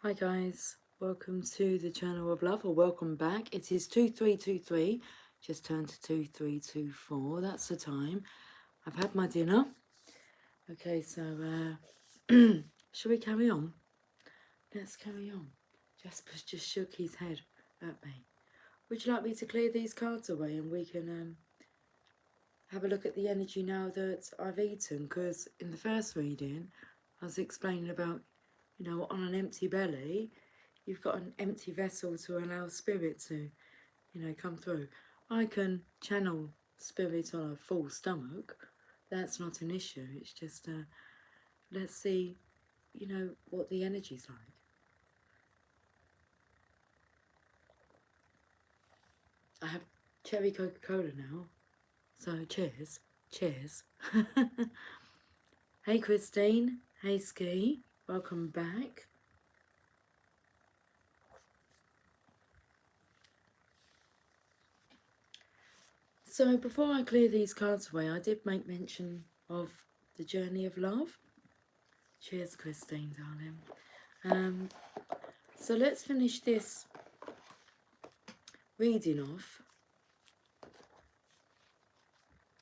Hi guys, welcome to the Channel of Love, or welcome back. It is 2323, just turned to 2324, that's the time. I've had my dinner. Okay, so shall we carry on? Let's carry on. Jasper's just shook his head at me. Would you like me to clear these cards away and we can have a look at the energy now that I've eaten? Because in the first reading I was explaining about, you know, on an empty belly you've got an empty vessel to allow spirit to, you know, come through. I can channel spirit on a full stomach. That's not an issue. It's just, let's see, you know, what the energy's like. I have cherry Coca-Cola now, so cheers. Cheers. Hey Christine. Hey Ski. Welcome back. So before I clear these cards away, I did make mention of the journey of love. Cheers, Christine, darling. So let's finish this reading off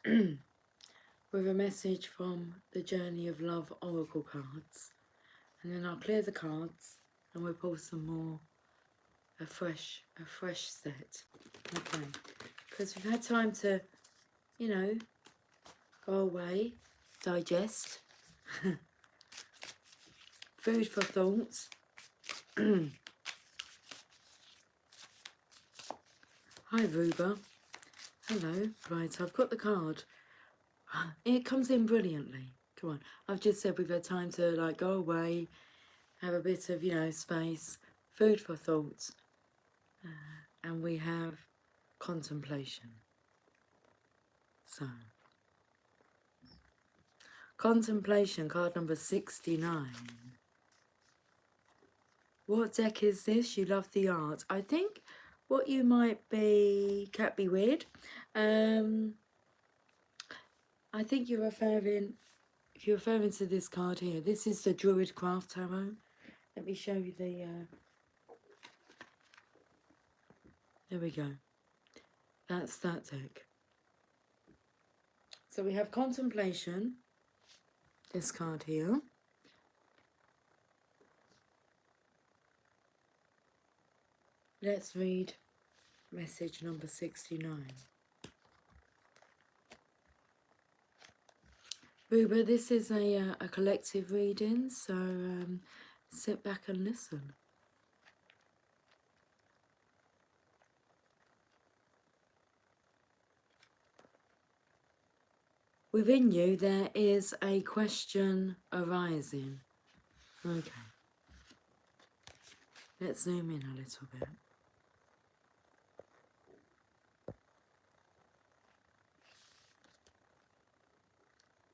with a message from the Journey of Love Oracle cards. And then I'll clear the cards and we'll pull some more, a fresh set. Okay. Because we've had time to, you know, go away, digest, food for thought. Hi Ruba. Hello. Right, I've got the card. It comes in brilliantly. Come on. I've just said we've had time to like go away, have a bit of, you know, space, food for thought, and we have contemplation. So, contemplation, card number 69. What deck is this? You love the art. I think what you might be, can't be weird. I think you're referring, if you're referring to this card here, this is the Druid Craft Tarot. Let me show you the, there we go. That's that deck. So we have contemplation, this card here. Let's read message number 69. Ruba, this is a collective reading, so sit back and listen. Within you there is a question arising. Okay. Let's zoom in a little bit.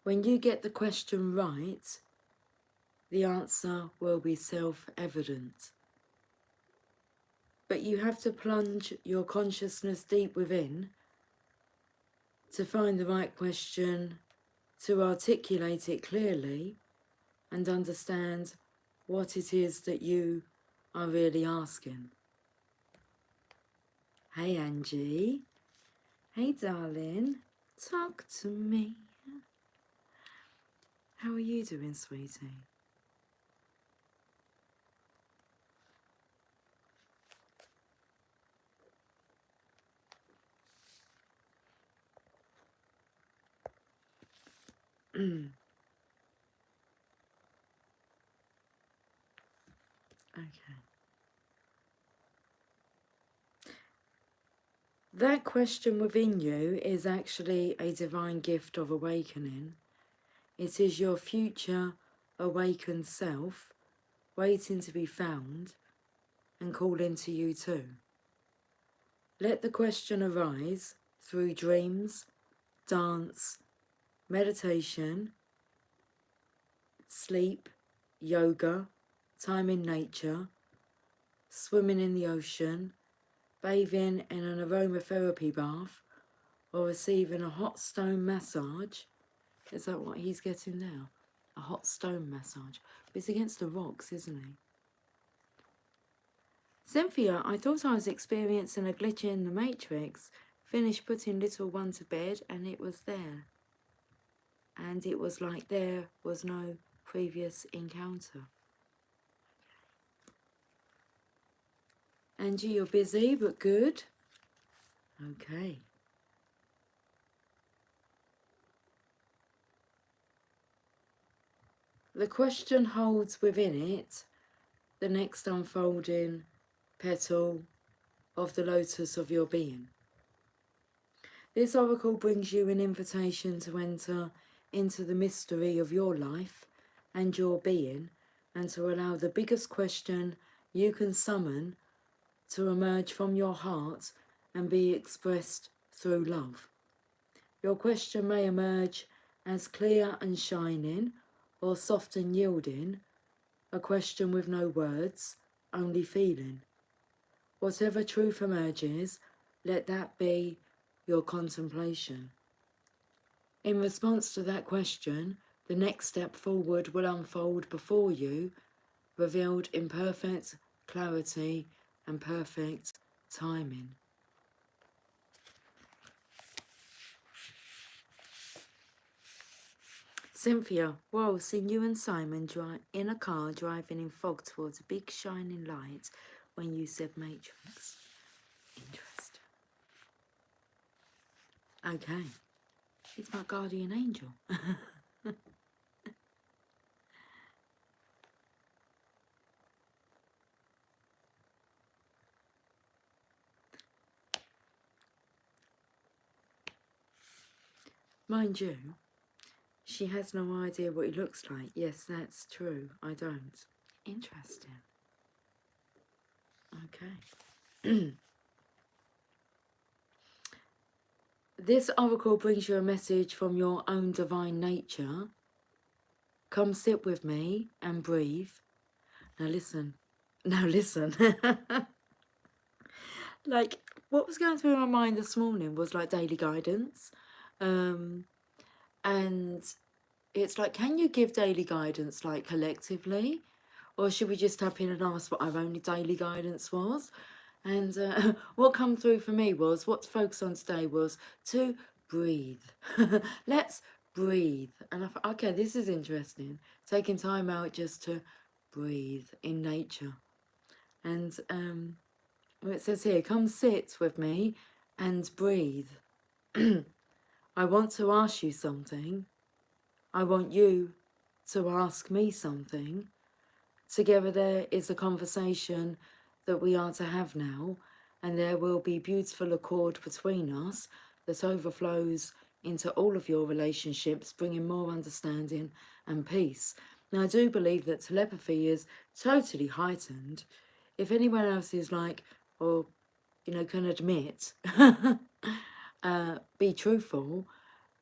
When you get the question right, the answer will be self-evident. But you have to plunge your consciousness deep within to find the right question, to articulate it clearly and understand what it is that you are really asking. Hey Angie. Hey darling. Talk to me. How are you doing, sweetie? Okay. That question within you is actually a divine gift of awakening. It is your future awakened self waiting to be found and calling to you too. Let the question arise through dreams, dance, meditation, sleep, yoga, time in nature, swimming in the ocean, bathing in an aromatherapy bath, or receiving a hot stone massage. Is that what he's getting now? A hot stone massage. But it's against the rocks, isn't he? Cynthia, I thought I was experiencing a glitch in the matrix. Finished putting little one to bed and it was there. And it was like there was no previous encounter. Angie, you're busy but good. Okay. The question holds within it the next unfolding petal of the lotus of your being. This oracle brings you an invitation to enter into the mystery of your life and your being, and to allow the biggest question you can summon to emerge from your heart and be expressed through love. Your question may emerge as clear and shining, or soft and yielding, a question with no words, only feeling. Whatever truth emerges, let that be your contemplation. In response to that question, the next step forward will unfold before you, revealed in perfect clarity and perfect timing. Cynthia, whoa, seen you and Simon in a car driving in fog towards a big shining light when you said matrix. Interesting. Okay. It's my guardian angel. Mind you, she has no idea what he looks like. Yes, that's true. I don't. Interesting. Okay. This oracle brings you a message from your own divine nature. Come sit with me and breathe. Now listen. Now listen. Like, what was going through my mind this morning was like daily guidance. And it's like, can you give daily guidance like collectively? Or should we just tap in and ask what our only daily guidance was? And what come through for me was, what to focus on today was to breathe. Let's breathe. And I thought, okay, this is interesting. Taking time out just to breathe in nature. And it says here, come sit with me and breathe. I want to ask you something. I want you to ask me something. Together there is a conversation that we are to have now, and there will be beautiful accord between us that overflows into all of your relationships, bringing more understanding and peace. Now, I do believe that telepathy is totally heightened. If anyone else is like, or, you know, can admit, be truthful,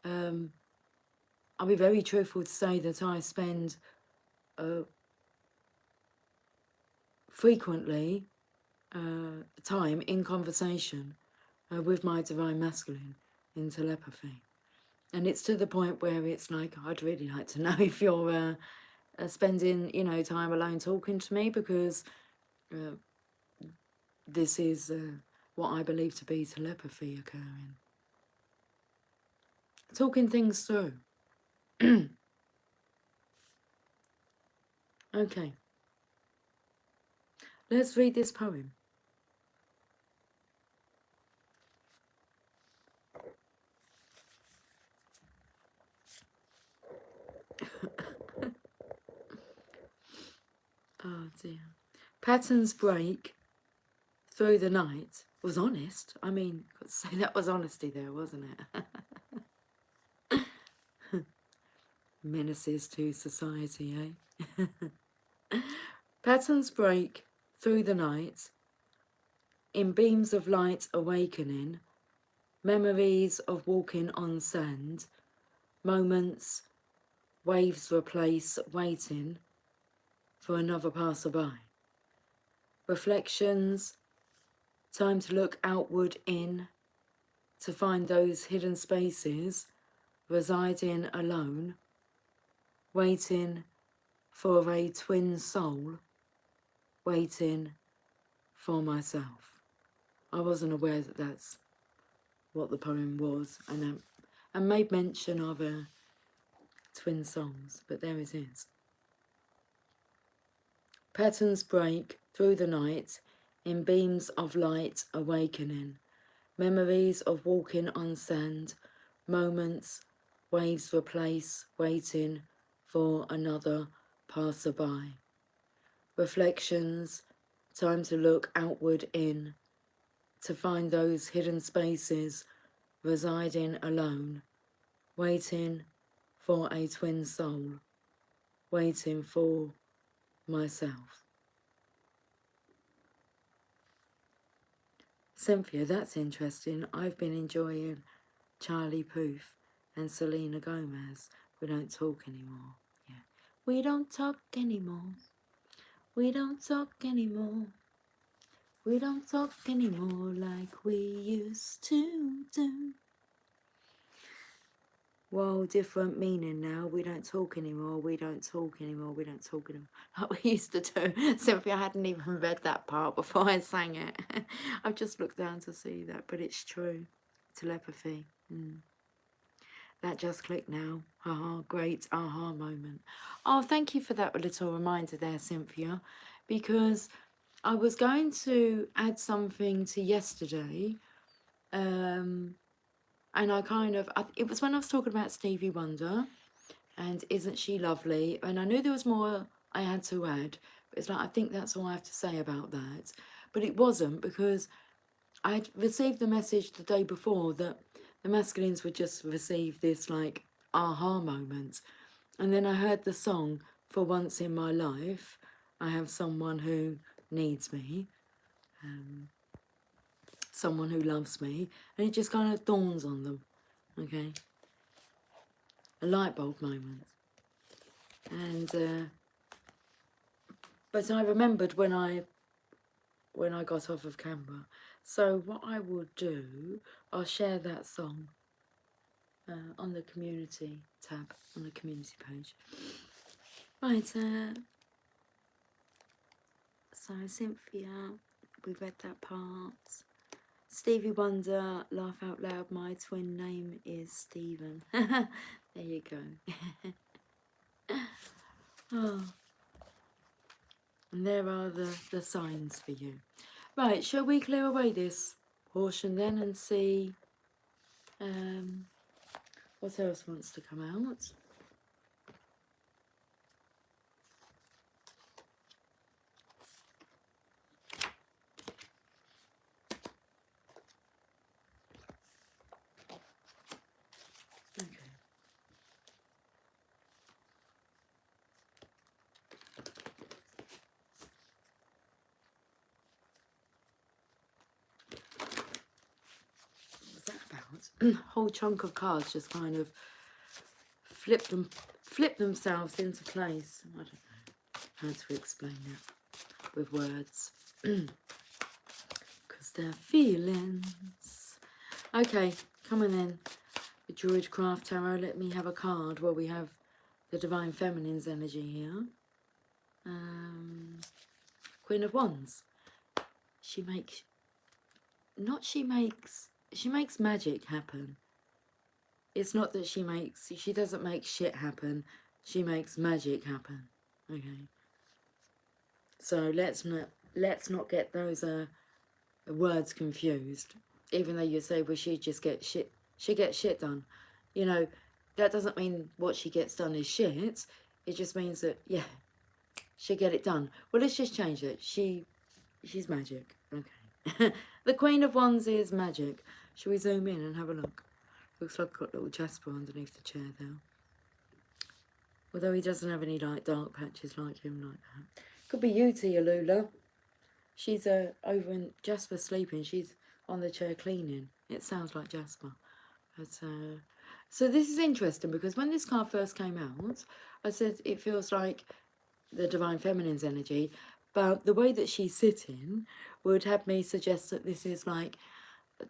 I'll be very truthful to say that I spend frequently time in conversation with my divine masculine in telepathy. And it's to the point where it's like, I'd really like to know if you're spending, you know, time alone talking to me, because this is what I believe to be telepathy occurring. Talking things through. Okay. Let's read this poem. Oh dear. Patterns break through the night. Was honest. I mean, got to say that was honesty there, wasn't it? Menaces to society, eh? Patterns break through the night, in beams of light awakening, memories of walking on sand, moments, waves replace waiting for another passerby. Reflections, time to look outward in, to find those hidden spaces, residing alone, waiting for a twin soul, waiting for myself. I wasn't aware that that's what the poem was, and made mention of twin songs, but there it is. Patterns break through the night in beams of light awakening, memories of walking on sand, moments, waves replace, waiting for another passerby. Reflections, time to look outward in, to find those hidden spaces residing alone, waiting for a twin soul, waiting for myself. Cynthia, that's interesting. I've been enjoying Charlie Puth and Selena Gomez. We don't talk anymore. Yeah. We don't talk anymore. We don't talk anymore. We don't talk anymore like we used to do. Well, different meaning now. We don't talk anymore. We don't talk anymore. We don't talk anymore. Like we used to do. Cynthia, I hadn't even read that part before I sang it. I've just looked down to see that, but it's true. Telepathy. That just clicked now. Haha, great aha moment. Oh, thank you for that little reminder there, Cynthia, because I was going to add something to yesterday, and it was when I was talking about Stevie Wonder and Isn't She Lovely, and I knew there was more I had to add, but it's like, I think that's all I have to say about that. But it wasn't, because I'd received the message the day before that the masculines would just receive this like aha moment, and then I heard the song For Once in My Life, I Have Someone Who Needs Me, someone who loves me, and it just kind of dawns on them. Okay, a light bulb moment. And but I remembered when I got off of camera. So what I will do, I'll share that song on the community tab, on the community page. Right, so Cynthia, we read that part. Stevie Wonder, laugh out loud, my twin name is Stephen. There you go. Oh. And there are the signs for you. Right, shall we clear away this portion then and see what else wants to come out? Okay. What's that about? A whole chunk of cards just kind of flip themselves into place. I don't know how to explain it with words. Because they're feelings. Okay, come on then. The Druidcraft Tarot, let me have a card. Well, we have the Divine Feminine's energy here. Queen of Wands. She makes magic happen. It's not that she doesn't make shit happen. She makes magic happen. Okay. So let's not get those words confused. Even though you say, well, she gets shit done. You know, that doesn't mean what she gets done is shit. It just means that, yeah, she'll get it done. Well, let's just change it. She's magic. Okay. The Queen of Wands is magic. Shall we zoom in and have a look? Looks like I've got little Jasper underneath the chair there. Although he doesn't have any like dark patches like him like that. Could be you, Tia Lula. She's over in Jasper sleeping. She's on the chair cleaning. It sounds like Jasper. But so this is interesting because when this card first came out, I said it feels like the Divine Feminine's energy, but the way that she's sitting would have me suggest that this is like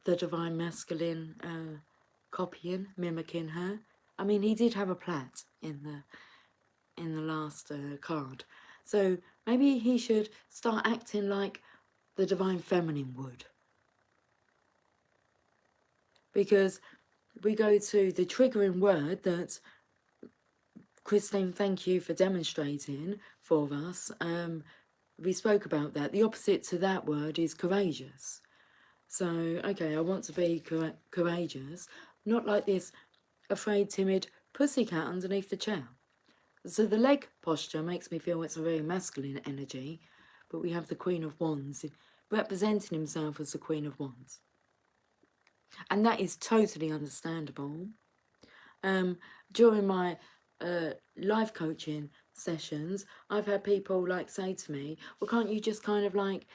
the Divine Masculine copying, mimicking her. I mean, he did have a plait in the last card, so maybe he should start acting like the Divine Feminine would. Because we go to the triggering word that Christine, thank you for demonstrating for us. We spoke about that. The opposite to that word is courageous. So, okay, I want to be courageous, not like this afraid, timid pussycat underneath the chair. So the leg posture makes me feel it's a very masculine energy, but we have the Queen of Wands representing himself as the Queen of Wands. And that is totally understandable. During my life coaching sessions, I've had people like say to me, well, can't you just kind of like,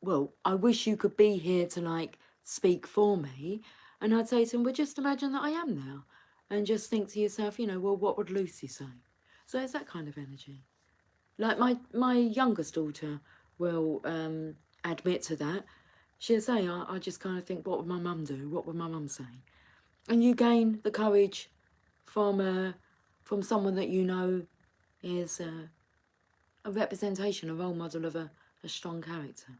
well, I wish you could be here to like speak for me. And I'd say to them, well, just imagine that I am there. And just think to yourself, you know, well, what would Lucy say? So it's that kind of energy. Like my youngest daughter will admit to that. She'll say, I just kind of think, what would my mum do? What would my mum say? And you gain the courage from someone that you know is a representation, a role model of a strong character.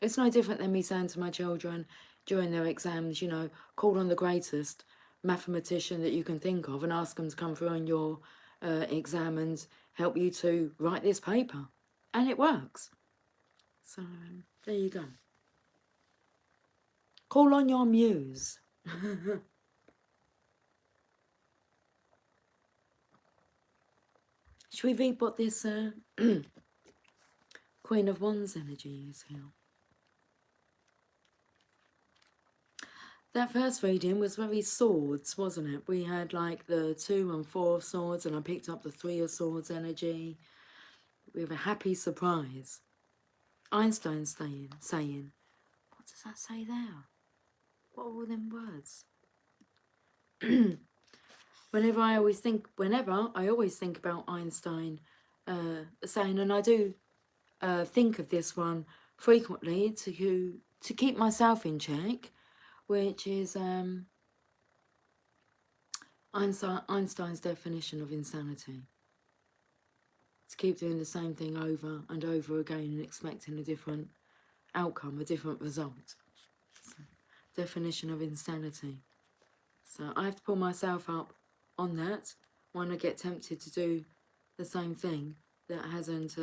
It's no different than me saying to my children during their exams, you know, call on the greatest mathematician that you can think of and ask them to come through on your exam and help you to write this paper. And it works. So there you go. Call on your muse. Should we read what this Queen of Wands energy is here? That first reading was very swords, wasn't it? We had like the 2 and 4 of swords, and I picked up the 3 of swords energy. We have a happy surprise. Einstein saying, what does that say there? What are all them words? Whenever I always think about Einstein saying, and I do think of this one frequently to keep myself in check, which is Einstein's definition of insanity. To keep doing the same thing over and over again and expecting a different outcome, a different result. So, definition of insanity. So I have to pull myself up on that when I get tempted to do the same thing that hasn't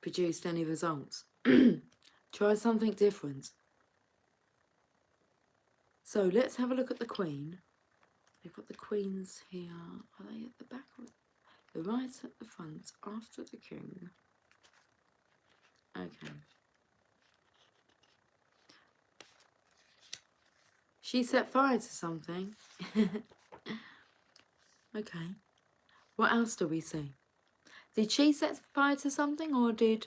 produced any results. Try something different. So let's have a look at the Queen. They've got the Queens here. Are they at the back or the right at the front after the King? Okay. She set fire to something. Okay. What else do we see? Did she set fire to something, or did...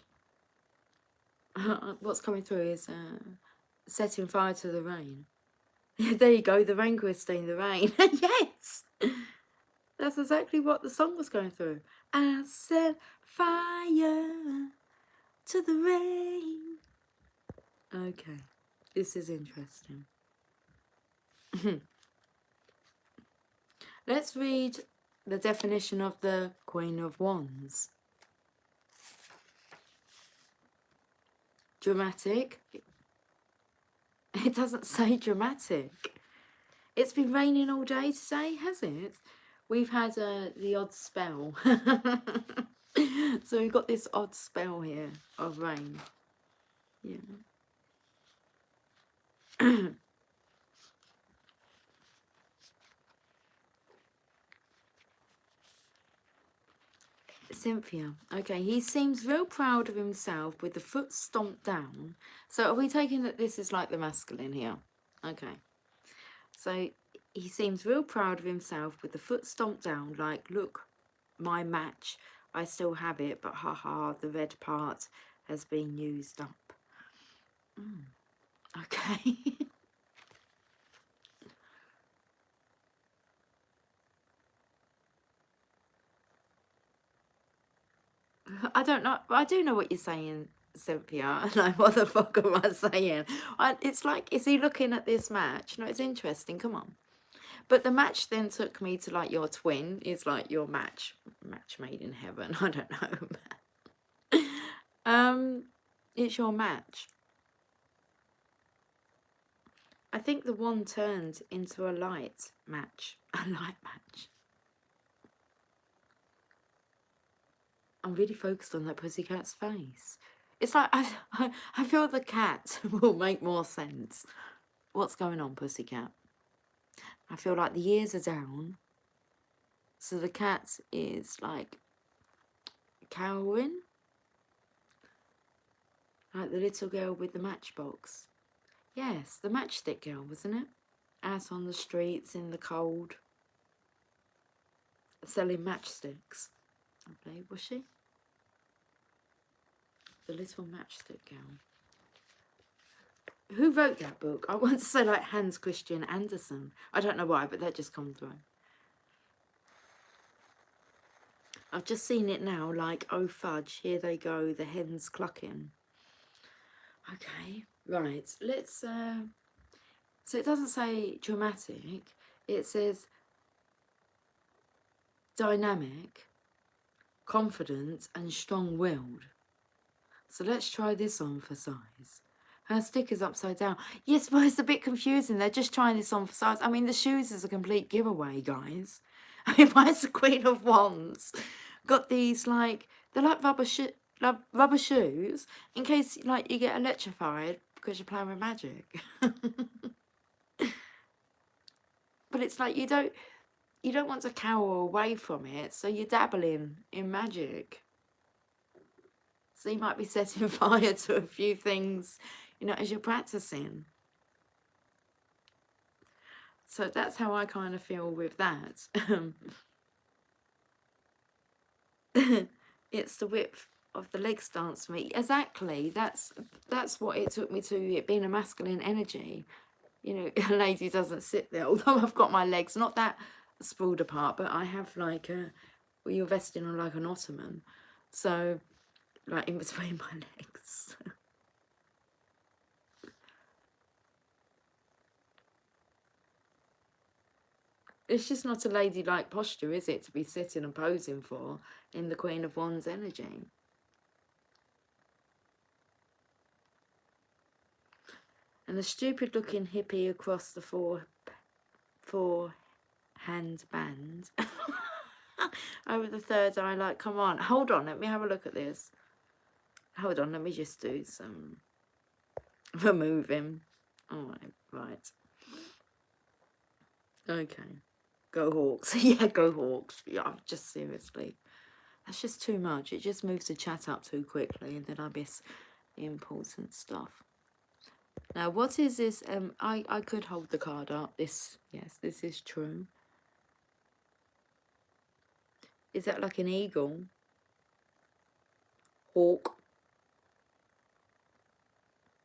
what's coming through is setting fire to the rain. There you go, the rain, Christine, the rain. Yes! That's exactly what the song was going through. I set fire to the rain. Okay, this is interesting. Let's read the definition of the Queen of Wands. Dramatic. It doesn't say dramatic. It's been raining all day today, has it? We've had the odd spell. So we've got this odd spell here of rain. Yeah. Cynthia. Okay, he seems real proud of himself with the foot stomped down. So are we taking that this is like the masculine here? Okay. So he seems real proud of himself with the foot stomped down, like, look, my match, I still have it, but haha, the red part has been used up. Okay. I don't know. I do know what you're saying, Cynthia. Like, what the fuck am I saying? It's like, is he looking at this match? No, it's interesting. Come on. But the match then took me to like your twin. It's like your match made in heaven. I don't know. It's your match. I think the wand turned into a light match. A light match. I'm really focused on that pussycat's face. It's like, I feel the cat will make more sense. What's going on, pussycat? I feel like the ears are down. So the cat is like cowering. Like the little girl with the matchbox. Yes, the matchstick girl, wasn't it? Out on the streets in the cold. Selling matchsticks. I believe, was she? The little matchstick girl. Who wrote that book? I want to say like Hans Christian Andersen. I don't know why, but that just comes through. I've just seen it now, like, oh fudge, here they go, the hens clucking. Okay, right, let's, so it doesn't say dramatic, it says dynamic, confident and strong-willed. So let's try this on for size. Her sticker's upside down. Yes, but it's a bit confusing. They're just trying this on for size. I mean, the shoes is a complete giveaway, guys. I mean, why is the Queen of Wands got these, like, they're like rubber shoes in case, like, you get electrified because you're playing with magic. But it's like you don't want to cower away from it, so you're dabbling in magic. So you might be setting fire to a few things, you know, as you're practicing. So that's how I kind of feel with that. It's the width of the leg stance for me. Exactly. That's what it took me to, it being a masculine energy. You know, a lady doesn't sit there, although I've got my legs not that sprawled apart, but I have like a, well, you're resting on like an ottoman. So, like in between my legs. It's just not a ladylike posture, is it, to be sitting and posing for in the Queen of Wands energy? And a stupid looking hippie across the four hand band. Over the third eye, like, come on, hold on, let me have a look at this. Hold on, let me just do some removing. Alright, right. Okay. Go Hawks. Yeah, go Hawks. Yeah, just seriously. That's just too much. It just moves the chat up too quickly and then I miss the important stuff. Now, what is this? I could hold the card up. This, yes, this is true. Is that like an eagle? Hawk.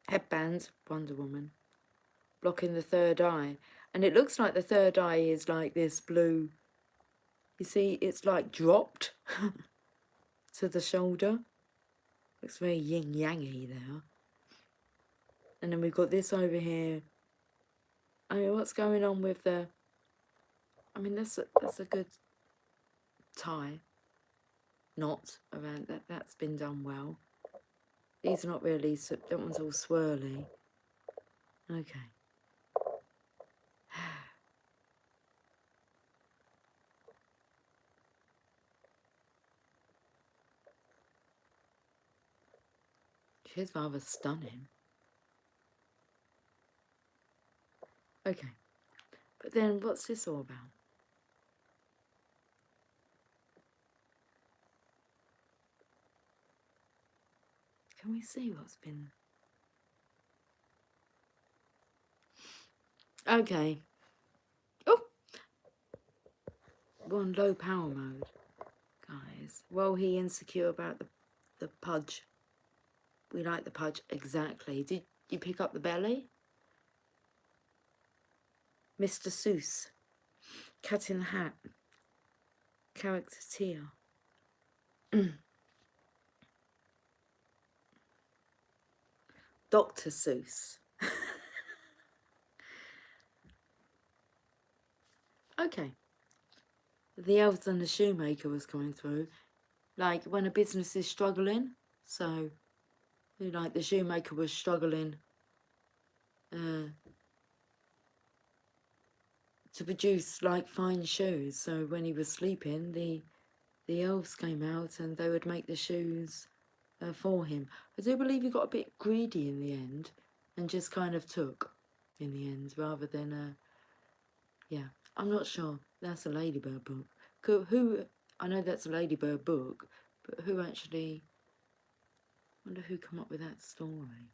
Headband, Wonder Woman. Blocking the third eye. And it looks like the third eye is like this blue. You see, it's like dropped to the shoulder. Looks very yin-yangy there. And then we've got this over here. I mean, what's going on with the... I mean, that's a good tie. Knot around that. That's been done well. These are not really... That one's all swirly. Okay. She's rather stunning. Okay. But then what's this all about? Can we see what's been... Okay. Oh! We're on low power mode, guys. Well, he insecure about the pudge. We like the pudge. Exactly. Did you pick up the belly? Mr. Seuss. Cat in the Hat. Character Tia. Dr. Seuss. Okay. The Elves and the Shoemaker was coming through. Like when a business is struggling. So Like the shoemaker was struggling to produce like fine shoes. So when he was sleeping, the elves came out and they would make the shoes for him. I do believe he got a bit greedy in the end and just kind of took in the end rather than yeah, I'm not sure. That's a Ladybird book. Who I know that's a Ladybird book, but who actually, wonder who come up with that story.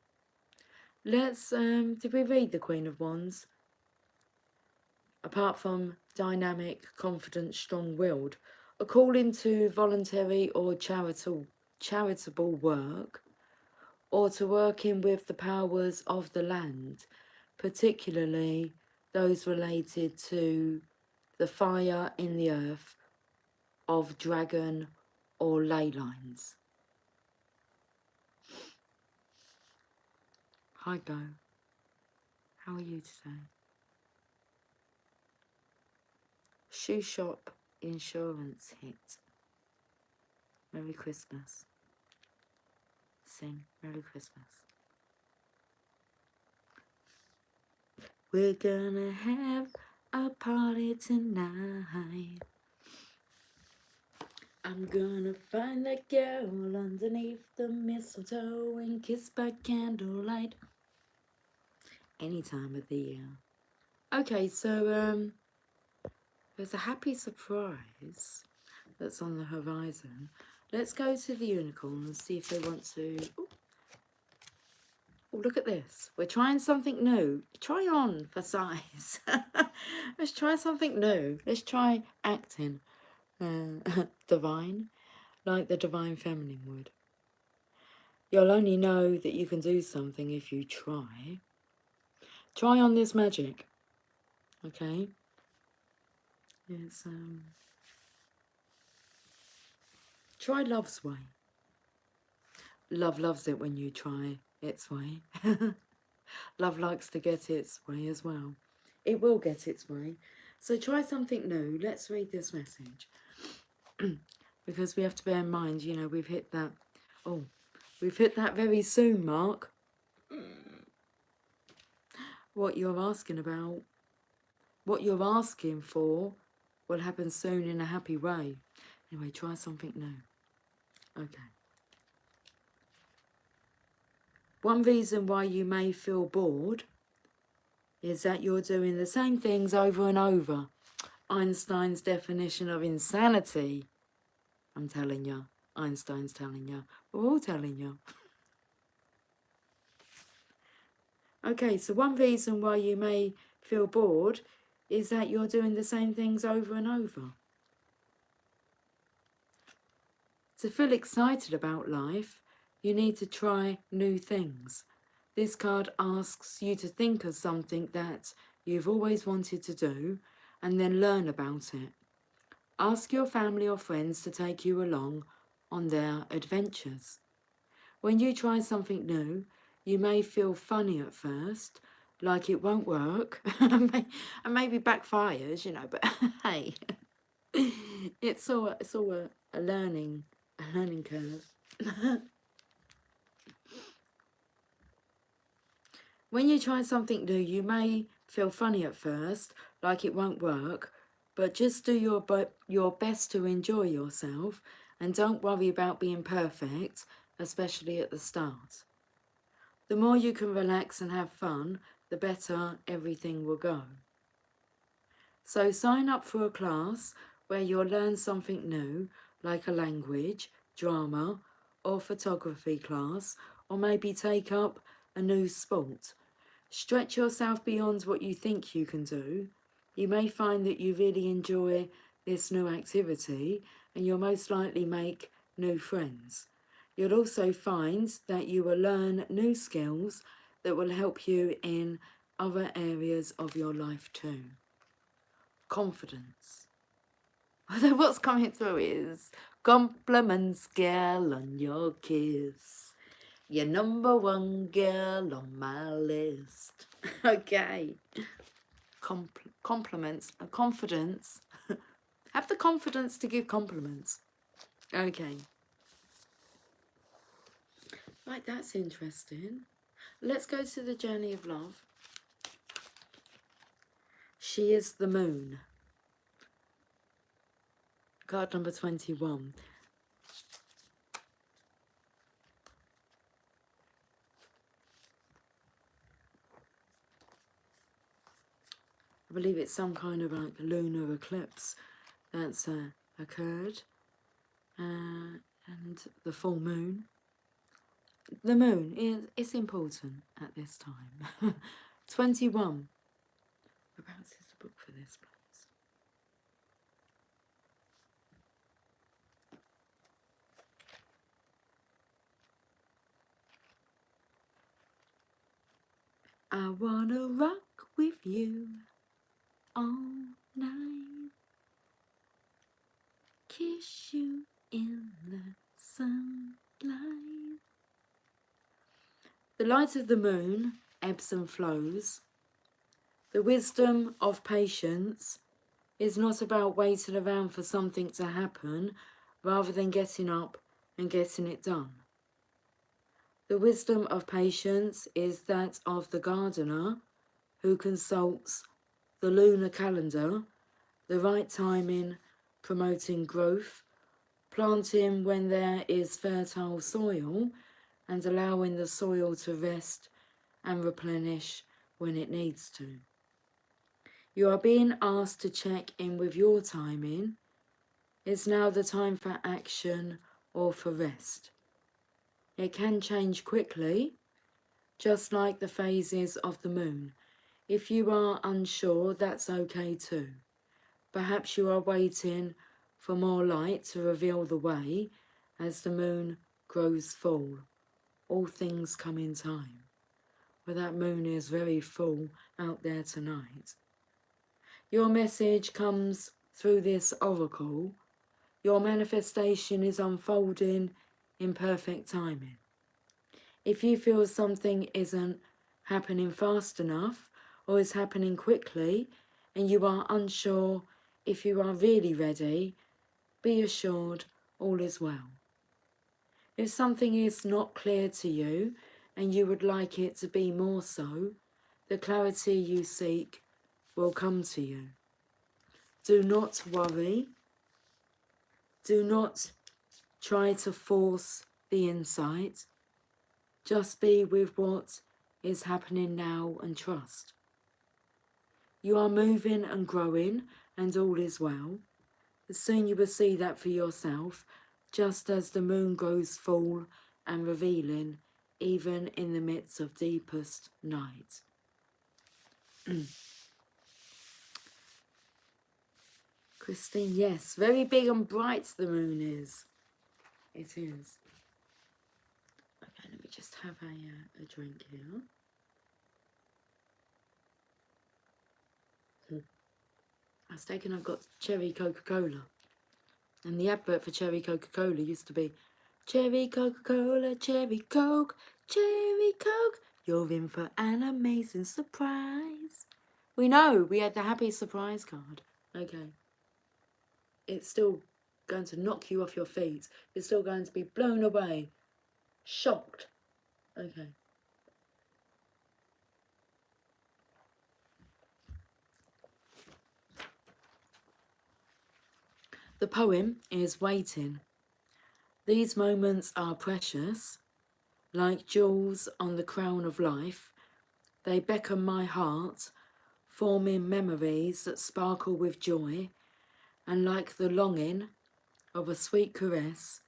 Let's did we read the Queen of Wands? Apart from dynamic, confident, strong-willed, a calling to voluntary or charitable work, or to working with the powers of the land, particularly those related to the fire in the earth of dragon or ley lines. Hi Go, how are you today? Shoe shop insurance hit. Merry Christmas. Sing Merry Christmas. We're gonna have a party tonight. I'm gonna find that girl underneath the mistletoe and kiss by candlelight. Any time of the year. Okay, so there's a happy surprise that's on the horizon. Let's go to the unicorn and see if they want to. Ooh. Oh, look at this. We're trying something new. Try on for size. Let's try something new. Let's try acting. Divine, like the divine feminine would. You'll only know that you can do something if you try. Try on this magic. Okay? It's, try love's way. Love loves it when you try its way. Love likes to get its way as well. It will get its way. So try something new. Let's read this message. Because we have to bear in mind, you know, we've hit that. Oh, we've hit that very soon, Mark. What you're asking about, what you're asking for will happen soon in a happy way. Anyway, try something new. Okay. One reason why you may feel bored is that you're doing the same things over and over. Einstein's definition of insanity. I'm telling you. Einstein's telling you. We're all telling you. Okay, so one reason why you may feel bored is that you're doing the same things over and over. To feel excited about life, you need to try new things. This card asks you to think of something that you've always wanted to do and then learn about it. Ask your family or friends to take you along on their adventures. When you try something new, you may feel funny at first, like it won't work, and maybe backfires, you know, but hey, it's all a learning curve. When you try something new, you may feel funny at first, like it won't work, but just do your best to enjoy yourself and don't worry about being perfect, especially at the start. The more you can relax and have fun, the better everything will go. So sign up for a class where you'll learn something new, like a language, drama, or photography class, or maybe take up a new sport. Stretch yourself beyond what you think you can do. You may find that you really enjoy this new activity and you'll most likely make new friends. You'll also find that you will learn new skills that will help you in other areas of your life too. Confidence. What's coming through is compliments, girl, on your kiss. You're number one girl on my list. Okay. Compliments, confidence. Have the confidence to give compliments. Okay. Right, that's interesting. Let's go to the journey of love. She is the moon. Card number 21. I believe it's some kind of like lunar eclipse that's occurred. And the full moon. The moon is important at this time. 21. Whereabouts is the book for this, please? I wanna rock with you all night, kiss you in the sunlight. The light of the moon ebbs and flows. The wisdom of patience is not about waiting around for something to happen, rather than getting up and getting it done. The wisdom of patience is that of the gardener who consults the lunar calendar, the right timing, promoting growth, planting when there is fertile soil, and allowing the soil to rest and replenish when it needs to. You are being asked to check in with your timing. Is now the time for action or for rest? It can change quickly, just like the phases of the moon. If you are unsure, that's okay too. Perhaps you are waiting for more light to reveal the way as the moon grows full. All things come in time. But that moon is very full out there tonight. Your message comes through this oracle. Your manifestation is unfolding in perfect timing. If you feel something isn't happening fast enough or is happening quickly and you are unsure if you are really ready, be assured all is well. If something is not clear to you and you would like it to be more so, the clarity you seek will come to you. Do not worry. Do not try to force the insight. Just be with what is happening now and trust. You are moving and growing and all is well. Soon you will see that for yourself, just as the moon grows full and revealing, even in the midst of deepest night. Christine, yes, very big and bright the moon is. It is. Okay, let me just have a drink here. I was taken, I've got cherry Coca-Cola. And the advert for cherry Coca-Cola used to be, cherry Coca-Cola, cherry Coke, cherry Coke, you're in for an amazing surprise. We know, we had the happy surprise card. Okay. It's still going to knock you off your feet. You're still going to be blown away. Shocked. Okay. The poem is Waiting. These moments are precious, like jewels on the crown of life. They beckon my heart, forming memories that sparkle with joy, and like the longing of a sweet caress,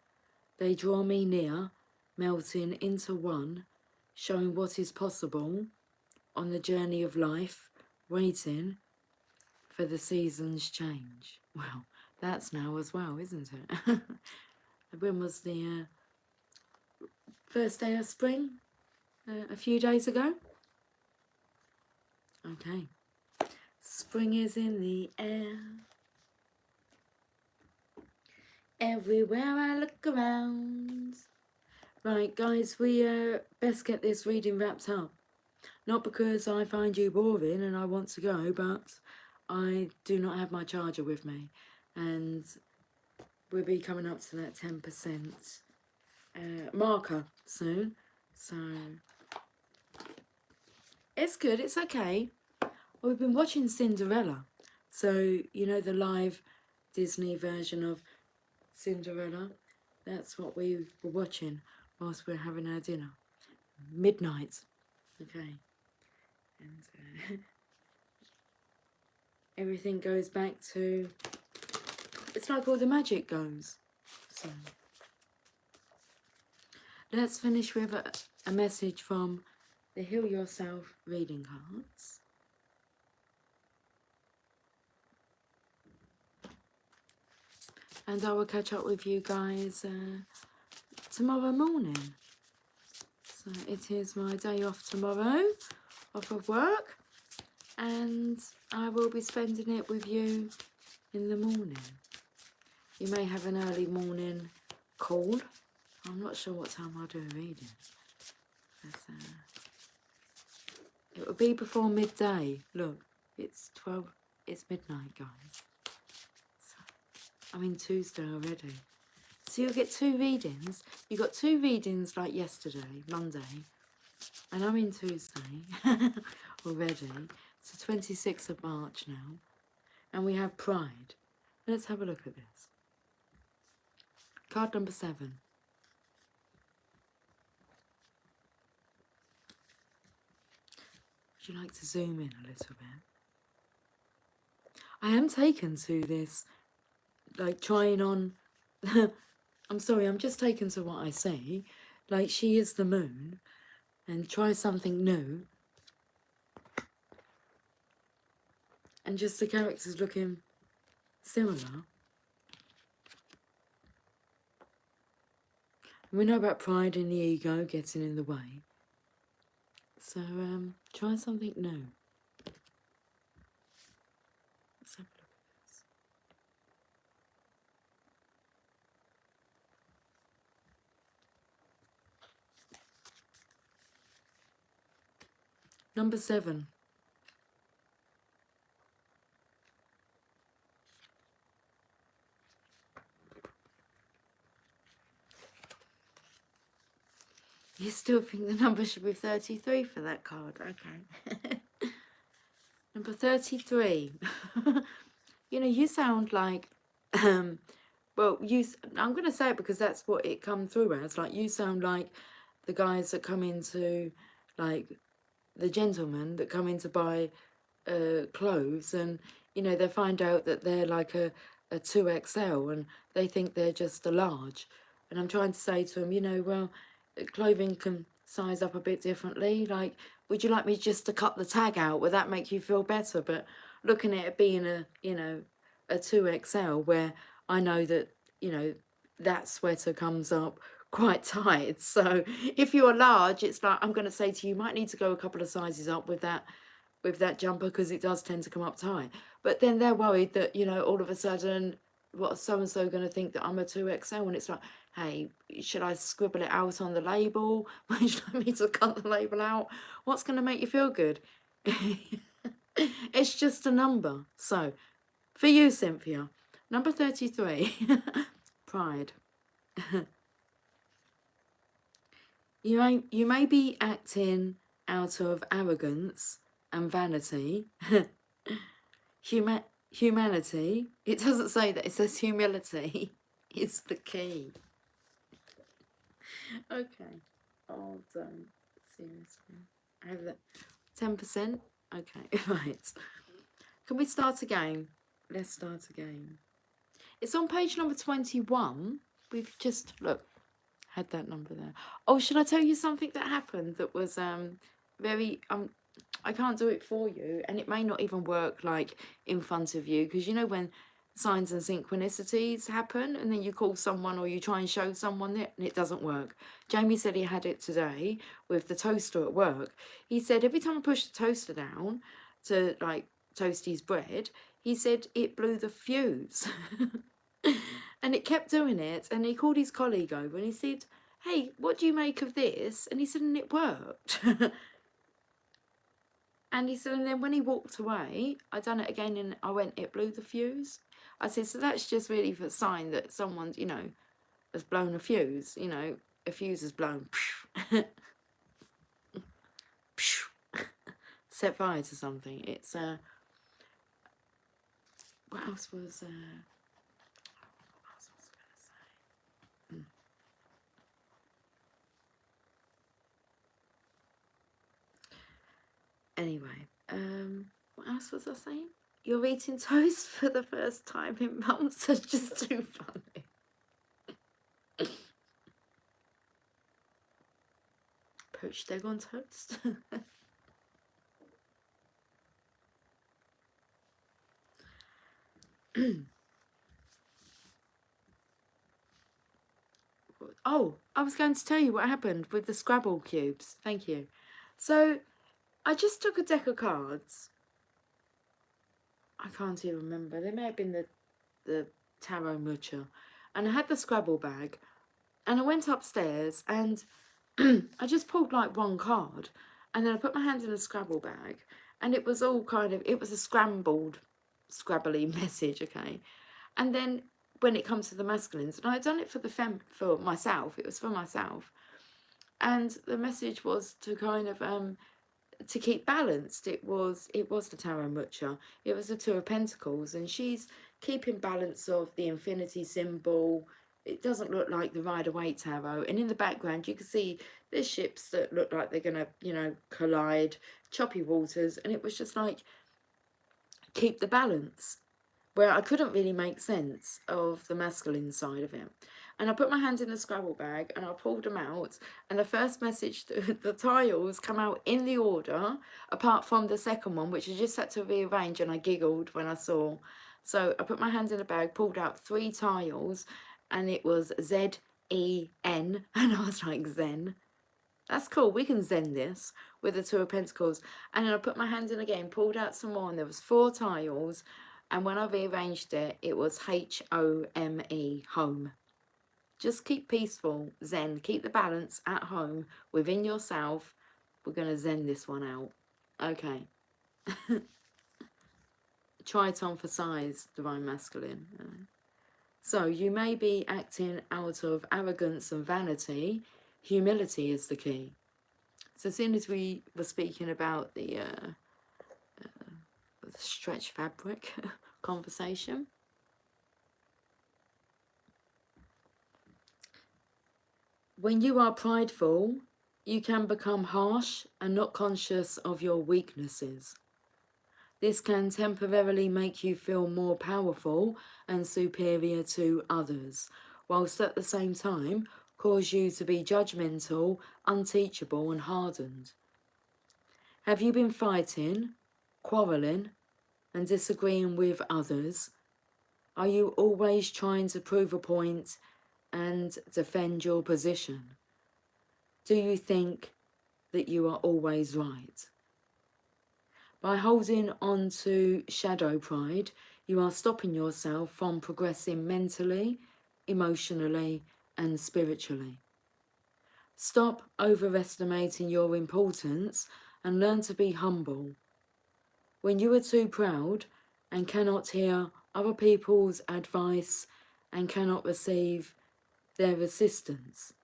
they draw me near, melting into one, showing what is possible on the journey of life, waiting for the seasons change. Well, that's now as well, isn't it? When was the first day of spring? A few days ago? Okay. Spring is in the air. Everywhere I look around. Right, guys, we best get this reading wrapped up. Not because I find you boring and I want to go, but I do not have my charger with me. And we'll be coming up to that 10% marker soon. So it's good, it's okay. Well, we've been watching Cinderella. So, you know, the live Disney version of Cinderella. That's what we were watching whilst we're having our dinner. Midnight. Okay. And everything goes back to... It's like all the magic goes. So let's finish with a message from the Heal Yourself reading cards. And I will catch up with you guys tomorrow morning. So it is my day off tomorrow, off of work. And I will be spending it with you in the morning. You may have an early morning call. I'm not sure what time I'll do a reading. But, it will be before midday. Look, it's 12. It's midnight, guys. So, I'm in Tuesday already. So you'll get 2 readings. You got 2 readings like yesterday, Monday, and I'm in Tuesday already. It's the 26th of March now, and we have Pride. Let's have a look at this. Card number 7. Would you like to zoom in a little bit? I am taken to this, like trying on... I'm sorry, I'm just taken to what I see. Like, she is the moon, and try something new. And just the characters looking similar. We know about pride and the ego getting in the way. So, try something new. Let's have a look at this. Number 7. You still think the number should be 33 for that card? Okay. Number 33. You know, you sound like, well, I'm going to say it because that's what it come through as. Like, you sound like the guys that come into, like, the gentlemen that come in to buy clothes, and, you know, they find out that they're like a 2XL and they think they're just a large. And I'm trying to say to them, you know, well, clothing can size up a bit differently. Like, would you like me just to cut the tag out? Would that make you feel better? But looking at it being a, you know, a 2XL, where I know that, you know, that sweater comes up quite tight. So if you're large, it's like, I'm going to say to you, you might need to go a couple of sizes up with that jumper, because it does tend to come up tight. But then they're worried that, you know, all of a sudden, what so-and-so going to think that I'm a 2XL, and it's like, hey, should I scribble it out on the label? Would you like me to cut the label out? What's going to make you feel good? It's just a number. So, for you, Cynthia, number 33, Pride. You may be acting out of arrogance and vanity. Humanity. It doesn't say that. It says humility is the key. Okay. Oh, don't. Seriously. I have that. 10%? Okay, right. Can we start again? Let's start again. It's on page number 21. We've just, look, had that number there. Oh, should I tell you something that happened that was very... I can't do it for you, and it may not even work like in front of you, because you know when signs and synchronicities happen and then you call someone or you try and show someone it and it doesn't work. Jamie said he had it today with the toaster at work. He said every time I pushed the toaster down to like toast his bread, he said it blew the fuse. And it kept doing it, and he called his colleague over and he said, hey, what do you make of this? And he said, and it worked. And he said, and then when he walked away, I done it again and I went, it blew the fuse. I said, so that's just really for a sign that someone, you know, has blown a fuse, you know, a fuse is blown. set fire to something. It's what else was I going to say? Anyway, what else was I saying? You're eating toast for the first time in months. That's just too funny. Poached egg on toast. Oh, I was going to tell you what happened with the Scrabble cubes. Thank you. So, I just took a deck of cards. I can't even remember. They may have been the Tarot Mucha. And I had the Scrabble bag. And I went upstairs and I just pulled like one card. And then I put my hand in the Scrabble bag. And it was all kind of, it was a scrambled, scrabbly message, okay? And then when it comes to the masculines, and I had done it for myself, it was for myself. And the message was to kind of to keep balanced. It was the Tarot Mucha. It was the Two of Pentacles, and she's keeping balance of the infinity symbol. It doesn't look like the Rider-Waite Tarot, and in the background you can see there's ships that look like they're gonna, you know, collide, choppy waters, and it was just like keep the balance, where I couldn't really make sense of the masculine side of it. And I put my hand in the Scrabble bag and I pulled them out, and the first message, the tiles come out in the order, apart from the second one, which I just had to rearrange, and I giggled when I saw. So I put my hand in the bag, pulled out 3 tiles, and it was Z-E-N, and I was like, Zen. That's cool, we can Zen this with the Two of Pentacles. And then I put my hand in again, pulled out some more, and there was 4 tiles, and when I rearranged it, it was H-O-M-E, home. Just keep peaceful, Zen. Keep the balance at home, within yourself. We're going to Zen this one out. Okay. Try to emphasize Divine Masculine. So you may be acting out of arrogance and vanity. Humility is the key. So as soon as we were speaking about the stretch fabric conversation, when you are prideful, you can become harsh and not conscious of your weaknesses. This can temporarily make you feel more powerful and superior to others, whilst at the same time cause you to be judgmental, unteachable and hardened. Have you been fighting, quarrelling and disagreeing with others? Are you always trying to prove a point and defend your position? Do you think that you are always right? By holding on to shadow pride, you are stopping yourself from progressing mentally, emotionally, and spiritually. Stop overestimating your importance and learn to be humble. When you are too proud and cannot hear other people's advice and cannot receive their assistance.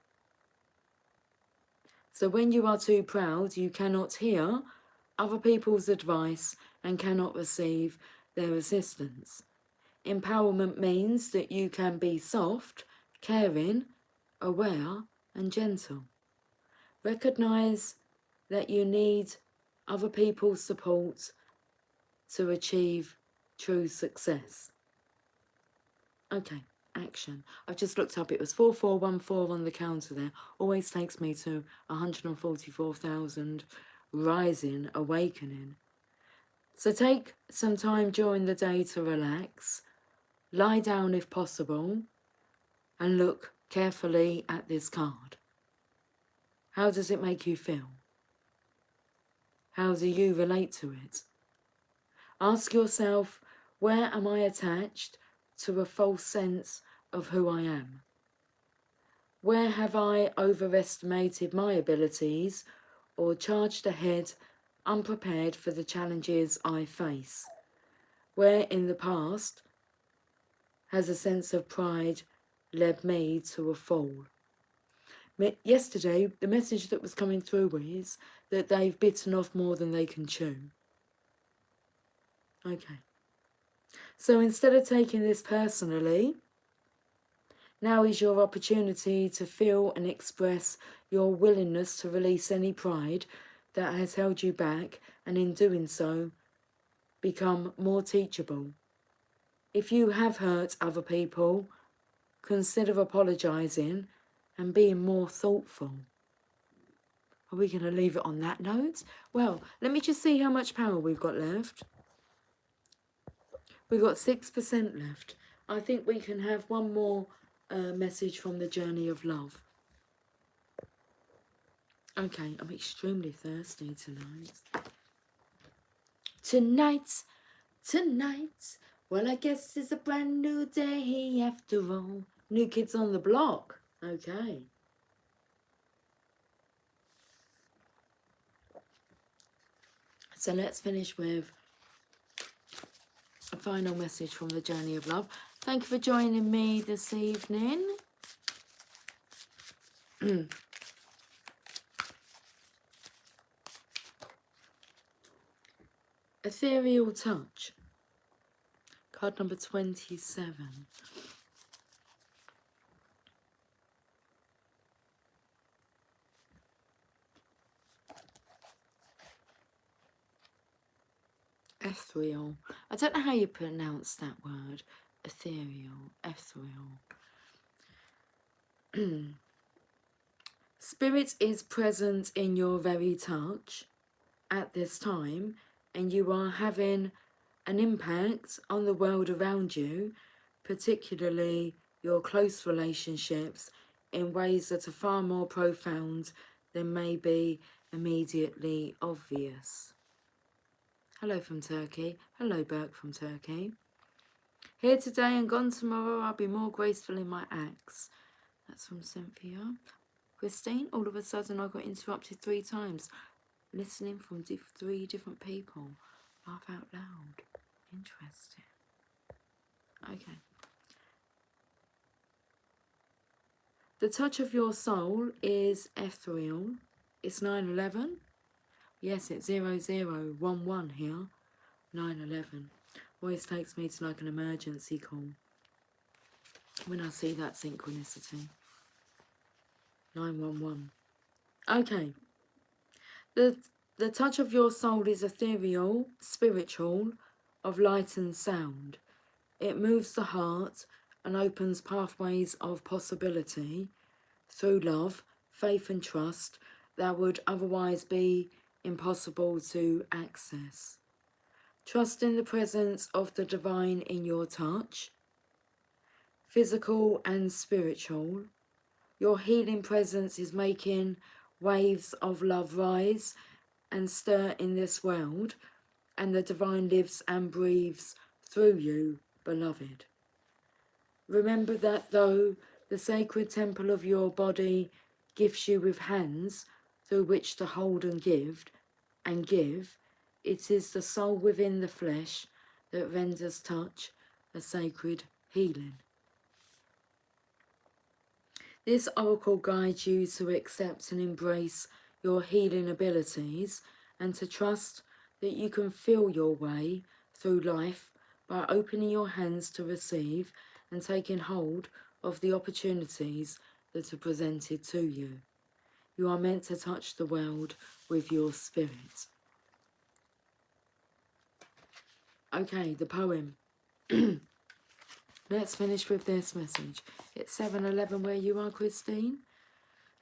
So when you are too proud, you cannot hear other people's advice and cannot receive their assistance. Empowerment means that you can be soft, caring, aware and gentle. Recognize that you need other people's support to achieve true success. Okay, action. I've just looked up, it was 4414 on the counter there. Always takes me to 144,000 rising, awakening. So take some time during the day to relax, lie down if possible, and look carefully at this card. How does it make you feel? How do you relate to it? Ask yourself, where am I attached to a false sense of who I am? Where have I overestimated my abilities or charged ahead unprepared for the challenges I face? Where in the past has a sense of pride led me to a fall? Yesterday, the message that was coming through is that they've bitten off more than they can chew. Okay. So instead of taking this personally, now is your opportunity to feel and express your willingness to release any pride that has held you back, and in doing so, become more teachable. If you have hurt other people, consider apologising and being more thoughtful. Are we going to leave it on that note? Well, let me just see how much power we've got left. We've got 6% left. I think we can have one more message from the journey of love. Okay, I'm extremely thirsty tonight. Tonight, well, I guess it's a brand new day after all. New Kids on the Block. Okay. So let's finish with a final message from the journey of love. Thank you for joining me this evening. Ethereal Touch. Card number 27. Ethereal. I don't know how you pronounce that word. Ethereal. Ethereal. Spirit is present in your very touch at this time, and you are having an impact on the world around you, particularly your close relationships, in ways that are far more profound than may be immediately obvious. Hello from Turkey. Hello, Burke from Turkey. Here today and gone tomorrow, I'll be more graceful in my acts. That's from Cynthia. Christine, all of a sudden I got interrupted 3 times. Listening from 3 different people. Laugh out loud. Interesting. Okay. The touch of your soul is ethereal. It's 9/11. Yes, it's 0011 here. 9/11. Always takes me to like an emergency call when I see that synchronicity. 911. Okay. The touch of your soul is ethereal, spiritual, of light and sound. It moves the heart and opens pathways of possibility through love, faith and trust that would otherwise be impossible to access. Trust in the presence of the divine in your touch, physical and spiritual. Your healing presence is making waves of love rise and stir in this world, and the divine lives and breathes through you, beloved. Remember that though the sacred temple of your body gifts you with hands through which to hold and give, it is the soul within the flesh that renders touch a sacred healing. This oracle guides you to accept and embrace your healing abilities and to trust that you can feel your way through life by opening your hands to receive and taking hold of the opportunities that are presented to you. You are meant to touch the world with your spirit. Okay, the poem. Let's finish with this message. It's 7:11 where you are, Christine.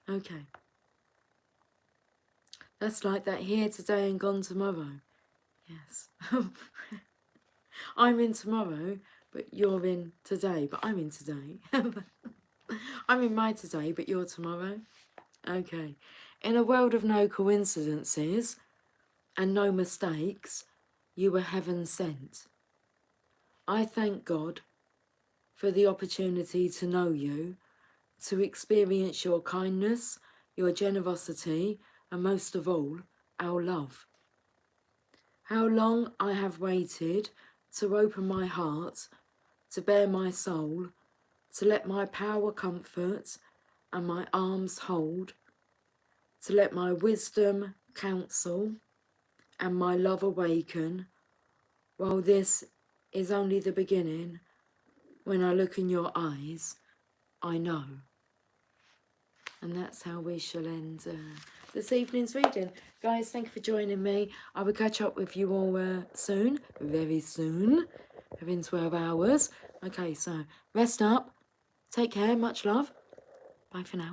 Okay. That's like that here today and gone tomorrow. Yes. I'm in tomorrow, but you're in today. But I'm in today. I'm in my today, but you're tomorrow. Okay. In a world of no coincidences and no mistakes, you were heaven sent. I thank God for the opportunity to know you, to experience your kindness, your generosity, and most of all, our love. How long I have waited to open my heart, to bare my soul, to let my power comfort and my arms hold, to let my wisdom counsel and my love awaken, while this is only the beginning. When I look in your eyes, I know. And that's how we shall end this evening's reading. Guys, thank you for joining me. I will catch up with you all soon, very soon, within 12 hours. Okay, so rest up, take care, much love. Bye for now.